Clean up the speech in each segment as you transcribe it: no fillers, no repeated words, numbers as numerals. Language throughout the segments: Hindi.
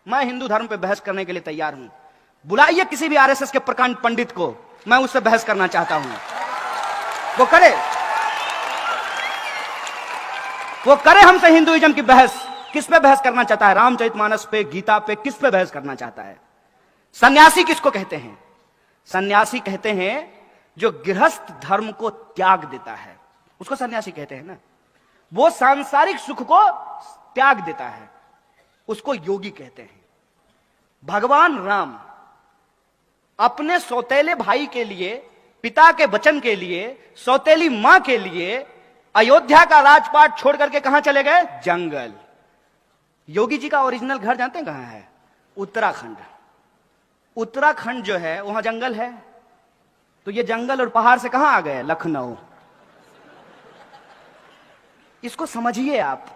मैं हिंदू धर्म पे बहस करने के लिए तैयार हूं। बुलाइए किसी भी आरएसएस के प्रकांड पंडित को, मैं उससे बहस करना चाहता हूं। वो करे हमसे हिंदुइज्म की बहस। किस पे बहस करना चाहता है? रामचरितमानस पे, गीता पे, किस पे बहस करना चाहता है? सन्यासी किसको कहते हैं? सन्यासी कहते हैं जो गृहस्थ धर्म को त्याग देता है, उसको सन्यासी कहते हैं ना। वो सांसारिक सुख को त्याग देता है, उसको योगी कहते हैं। भगवान राम अपने सौतेले भाई के लिए, पिता के वचन के लिए, सौतेली मां के लिए अयोध्या का राजपाट छोड़ करके कहां चले गए? जंगल। योगी जी का ओरिजिनल घर जानते हैं कहां है? उत्तराखंड। उत्तराखंड जो है वहां जंगल है, तो ये जंगल और पहाड़ से कहां आ गए? लखनऊ। इसको समझिए आप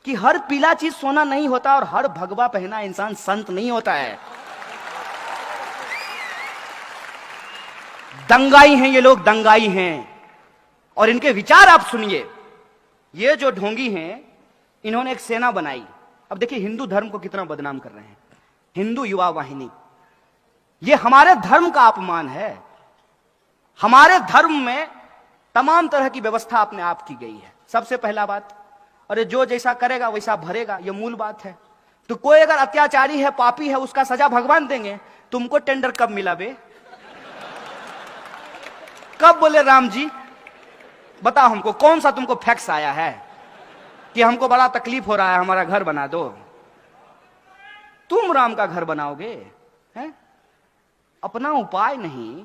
कि हर पीला चीज सोना नहीं होता और हर भगवा पहना इंसान संत नहीं होता है। दंगाई हैं ये लोग, दंगाई हैं। और इनके विचार आप सुनिए। ये जो ढोंगी हैं, इन्होंने एक सेना बनाई। अब देखिए हिंदू धर्म को कितना बदनाम कर रहे हैं। हिंदू युवा वाहिनी, ये हमारे धर्म का अपमान है। हमारे धर्म में तमाम तरह की व्यवस्था अपने आप की गई है। सबसे पहला बात, अरे जो जैसा करेगा वैसा भरेगा, ये मूल बात है। तो कोई अगर अत्याचारी है, पापी है, उसका सजा भगवान देंगे। तुमको टेंडर कब मिला बे? कब बोले राम जी? बताओ हमको, कौन सा तुमको फैक्स आया है कि हमको बड़ा तकलीफ हो रहा है, हमारा घर बना दो? तुम राम का घर बनाओगे? हैं? अपना उपाय नहीं,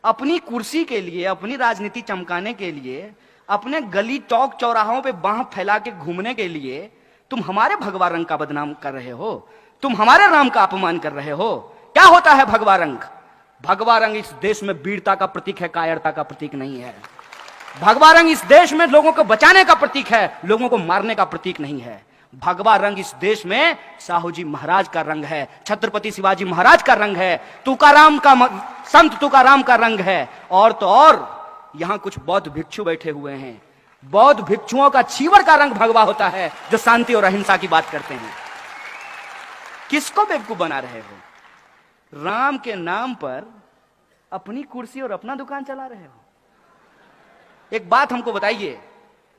अपनी कुर्सी के लिए, अपनी राजनीति चमकाने के लिए, अपने गली चौक चौराहों पे बांह फैला के घूमने के लिए तुम हमारे भगवा रंग का बदनाम कर रहे हो। तुम हमारे राम का अपमान कर रहे हो। क्या होता है भगवा रंग? भगवा रंग इस देश में वीरता का प्रतीक है, कायरता का प्रतीक नहीं है। भगवा रंग इस देश में लोगों को बचाने का प्रतीक है, लोगों को मारने का प्रतीक नहीं है। भगवा रंग इस देश में साहू जी महाराज का रंग है, छत्रपति शिवाजी महाराज का रंग है, तुकाराम का, संत तुकाराम का रंग है। और तो और यहां कुछ बौद्ध भिक्षु बैठे हुए हैं। बौद्ध भिक्षुओं का छीवर का रंग भगवा होता है, जो शांति और अहिंसा की बात करते हैं। किसको बेवकूफ बना रहे हो? राम के नाम पर अपनी कुर्सी और अपना दुकान चला रहे हो। एक बात हमको बताइए,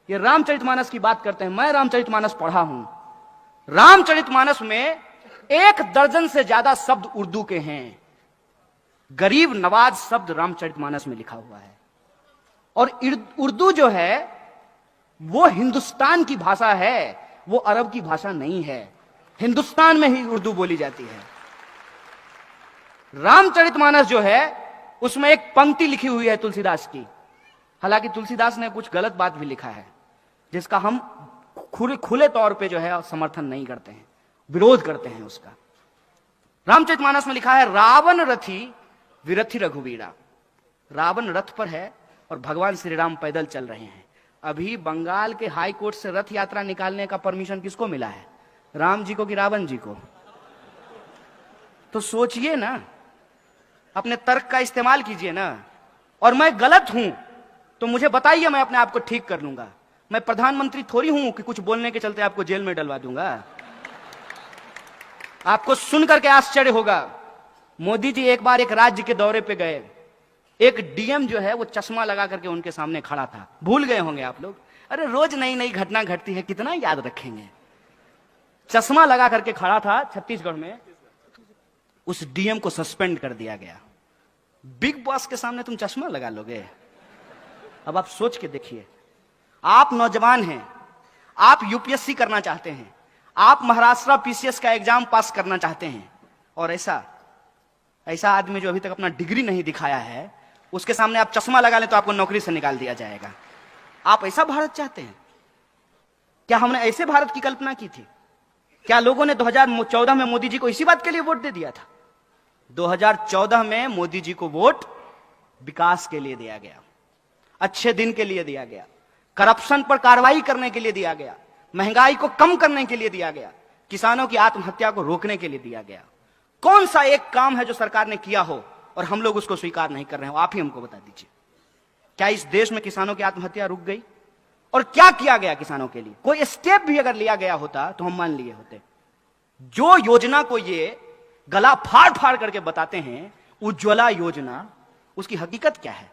ये रामचरितमानस की बात करते हैं। मैं रामचरितमानस पढ़ा हूं। रामचरितमानस में 1 दर्जन से ज्यादा शब्द उर्दू के हैं। गरीब नवाज शब्द रामचरितमानस में लिखा हुआ है। और उर्दू जो है वो हिंदुस्तान की भाषा है, वो अरब की भाषा नहीं है। हिंदुस्तान में ही उर्दू बोली जाती है। रामचरितमानस जो है उसमें एक पंक्ति लिखी हुई है तुलसीदास की। हालांकि तुलसीदास ने कुछ गलत बात भी लिखा है, जिसका हम खुले तौर पे जो है समर्थन नहीं करते हैं, विरोध करते हैं उसका। रामचरितमानस में लिखा है, रावण रथी विरथी रघुवीरा। रावण रथ पर है और भगवान श्री राम पैदल चल रहे हैं। अभी बंगाल के हाई कोर्ट से रथ यात्रा निकालने का परमिशन किसको मिला है? राम जी को कि रावण जी को? तो सोचिए ना, अपने तर्क का इस्तेमाल कीजिए ना। और मैं गलत हूं तो मुझे बताइए, मैं अपने आप को ठीक कर लूंगा। मैं प्रधानमंत्री थोड़ी हूं कि कुछ बोलने के चलते आपको जेल में डलवा दूंगा। आपको सुन करके आश्चर्य होगा, मोदी जी एक बार एक राज्य के दौरे पे गए। एक डीएम जो है वो चश्मा लगा करके उनके सामने खड़ा था। भूल गए होंगे आप लोग, अरे रोज नई नई घटना घटती है, कितना याद रखेंगे। चश्मा लगा करके खड़ा था छत्तीसगढ़ में। उस डीएम को सस्पेंड कर दिया गया। बिग बॉस के सामने तुम चश्मा लगा लोगे? अब आप सोच के देखिए। आप नौजवान हैं, आप यूपीएससी करना चाहते हैं, आप महाराष्ट्र पीसीएस का एग्जाम पास करना चाहते हैं, और ऐसा आदमी जो अभी तक अपना डिग्री नहीं दिखाया है, उसके सामने आप चश्मा लगा लें तो आपको नौकरी से निकाल दिया जाएगा। आप ऐसा भारत चाहते हैं क्या? हमने ऐसे भारत की कल्पना की थी क्या? लोगों ने 2014 में मोदी जी को इसी बात के लिए वोट दे दिया था। 2014 में मोदी जी को वोट विकास के लिए दिया गया, अच्छे दिन के लिए दिया गया, करप्शन पर कार्रवाई करने के लिए दिया गया, महंगाई को कम करने के लिए दिया गया, किसानों की आत्महत्या को रोकने के लिए दिया गया। कौन सा एक काम है जो सरकार ने किया हो और हम लोग उसको स्वीकार नहीं कर रहे हो? आप ही हमको बता दीजिए। क्या इस देश में किसानों की आत्महत्या रुक गई? और क्या किया गया किसानों के लिए? कोई स्टेप भी अगर लिया गया होता तो हम मान लिए होते। जो योजना को ये गला फाड़ फाड़ करके बताते हैं उज्ज्वला योजना, उसकी हकीकत क्या है?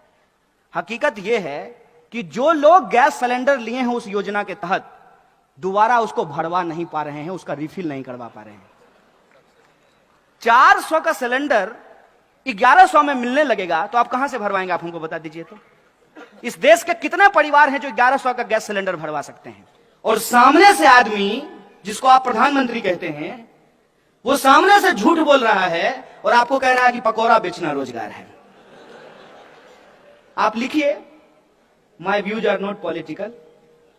हकीकत यह है कि जो लोग गैस सिलेंडर लिए हैं उस योजना के तहत दोबारा उसको भरवा नहीं पा रहे हैं, उसका रिफिल नहीं करवा पा रहे हैं। 400 का सिलेंडर 1100 में मिलने लगेगा तो आप कहां से भरवाएंगे? आप हमको बता दीजिए तो। इस देश के कितने परिवार हैं जो 1100 का गैस सिलेंडर भरवा सकते हैं? और सामने से आदमी जिसको आप प्रधानमंत्री कहते हैं वो सामने से झूठ बोल रहा है और आपको कह रहा है कि पकौड़ा बेचना रोजगार है। आप लिखिए, my views are not political,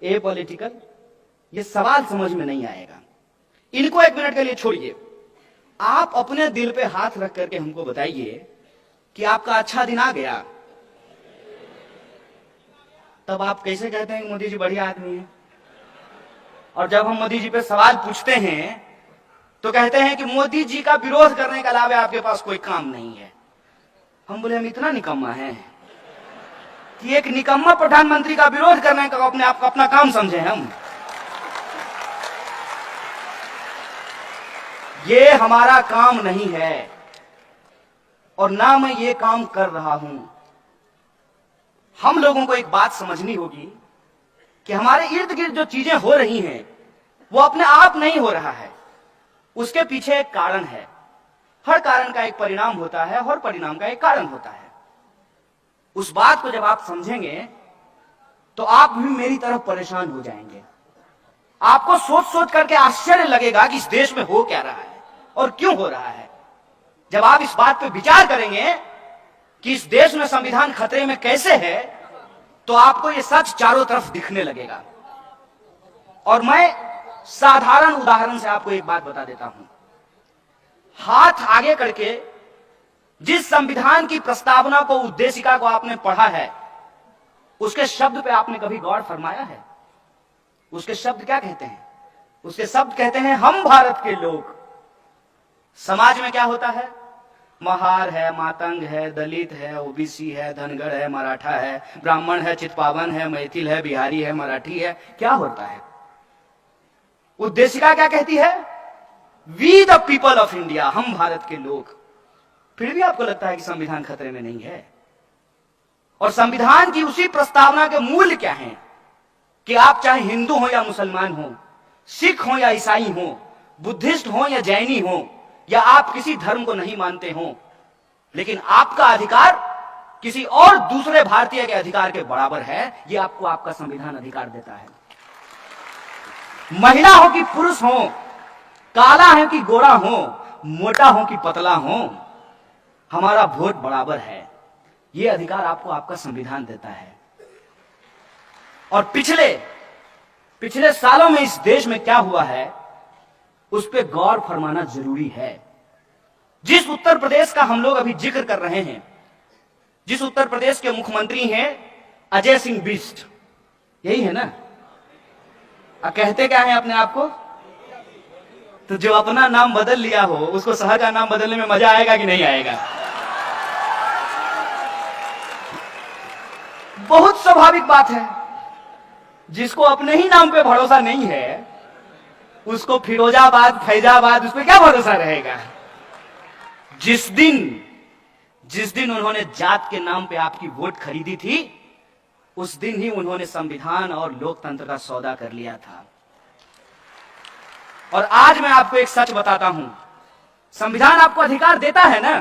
apolitical. ये सवाल समझ में नहीं आएगा। इनको 1 मिनट के लिए छोड़िए। आप अपने दिल पे हाथ रख करके हमको बताइए कि आपका अच्छा दिन आ गया, तब आप कैसे कहते हैं कि मोदी जी बढ़िया आदमी है? और जब हम मोदी जी पे सवाल पूछते हैं तो कहते हैं कि मोदी जी का विरोध करने के अलावा आपके पास कोई काम नहीं है। हम बोले हम इतना निकम्मा हैं कि एक निकम्मा प्रधानमंत्री का विरोध करने का अपने आप का अपना काम समझे हम? ये हमारा काम नहीं है और ना मैं ये काम कर रहा हूं। हम लोगों को एक बात समझनी होगी कि हमारे इर्द गिर्द जो चीजें हो रही हैं वो अपने आप नहीं हो रहा है, उसके पीछे एक कारण है। हर कारण का एक परिणाम होता है, हर परिणाम का एक कारण होता है। उस बात को जब आप समझेंगे तो आप भी मेरी तरफ परेशान हो जाएंगे। आपको सोच सोच करके आश्चर्य लगेगा कि इस देश में हो क्या रहा है और क्यों हो रहा है। जब आप इस बात पर विचार करेंगे कि इस देश में संविधान खतरे में कैसे है तो आपको यह सच चारों तरफ दिखने लगेगा। और मैं साधारण उदाहरण से आपको एक बात बता देता हूं। हाथ आगे करके जिस संविधान की प्रस्तावना को, उद्देशिका को आपने पढ़ा है, उसके शब्द पे आपने कभी गौर फरमाया है? उसके शब्द क्या कहते हैं? उसके शब्द कहते हैं हम भारत के लोग। समाज में क्या होता है? महार है, मातंग है, दलित है, ओबीसी है, धनगर है, मराठा है, ब्राह्मण है, चितपावन है, मैथिल है, बिहारी है, मराठी है। क्या होता है? उद्देशिका क्या कहती है? We the people of India, हम भारत के लोग। फिर भी आपको लगता है कि संविधान खतरे में नहीं है। और संविधान की उसी प्रस्तावना के मूल्य क्या हैं कि आप चाहे हिंदू हो या मुसलमान हो, सिख हो या ईसाई हो, बुद्धिस्ट हो या जैनी हो, या आप किसी धर्म को नहीं मानते हो, लेकिन आपका अधिकार किसी और दूसरे भारतीय के अधिकार के बराबर है। यह आपको आपका संविधान अधिकार देता है। महिला हो कि पुरुष हो, काला है कि गोरा हो, मोटा हो कि पतला हो, हमारा वोट बराबर है। यह अधिकार आपको आपका संविधान देता है। और पिछले सालों में इस देश में क्या हुआ है उस पर गौर फरमाना जरूरी है। जिस उत्तर प्रदेश का हम लोग अभी जिक्र कर रहे हैं, जिस उत्तर प्रदेश के मुख्यमंत्री हैं अजय सिंह बिष्ट, यही है ना? कहते क्या है अपने आप को? तो जो अपना नाम बदल लिया हो उसको शहर का नाम बदलने में मजा आएगा कि नहीं आएगा? बहुत स्वाभाविक बात है। जिसको अपने ही नाम पे भरोसा नहीं है उसको फिरोजाबाद, फैजाबाद, उस पर क्या भरोसा रहेगा? जिस दिन उन्होंने जात के नाम पे आपकी वोट खरीदी थी, उस दिन ही उन्होंने संविधान और लोकतंत्र का सौदा कर लिया था। और आज मैं आपको एक सच बताता हूं, संविधान आपको अधिकार देता है ना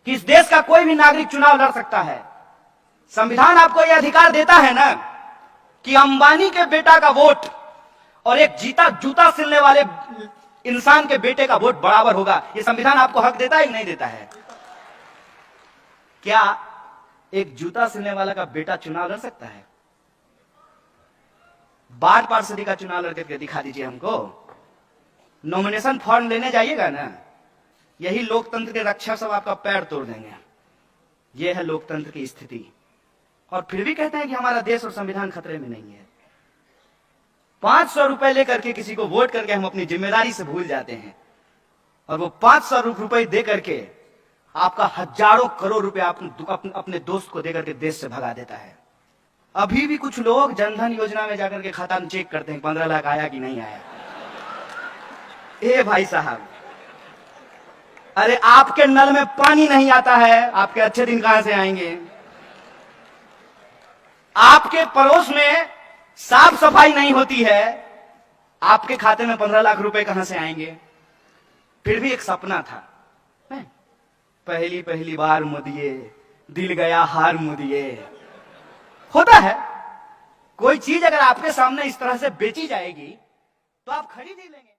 कि इस देश का कोई भी नागरिक चुनाव लड़ सकता है। संविधान आपको यह अधिकार देता है ना कि अंबानी के बेटा का वोट और एक जूता सिलने वाले इंसान के बेटे का वोट बराबर होगा। यह संविधान आपको हक देता है कि नहीं देता है? क्या एक जूता सिलने वाला का बेटा चुनाव लड़ सकता है? वार्ड पार्षद का चुनाव लड़ करके दिखा दीजिए हमको। नॉमिनेशन फॉर्म लेने जाइएगा ना, यही लोकतंत्र के रक्षक सब आपका पैर तोड़ देंगे। यह है लोकतंत्र की स्थिति। और फिर भी कहते हैं कि हमारा देश और संविधान खतरे में नहीं है। 500 रुपए लेकर के किसी को वोट करके हम अपनी जिम्मेदारी से भूल जाते हैं और वो 500 रुपए दे करके आपका हजारों करोड़ रुपए अपने दोस्त को देकर के देश से भगा देता है। अभी भी कुछ लोग जनधन योजना में जाकर के खाता चेक करते हैं 15 लाख आया कि नहीं आया। ए भाई साहब, अरे आपके नल में पानी नहीं आता है, आपके अच्छे दिन कहां से आएंगे? आपके पड़ोस में साफ सफाई नहीं होती है, आपके खाते में 15 लाख रुपए कहां से आएंगे? फिर भी एक सपना था, पहली पहली बार मुदिए, दिल गया हार मुदिए। होता है, कोई चीज अगर आपके सामने इस तरह से बेची जाएगी तो आप खरीद ही लेंगे।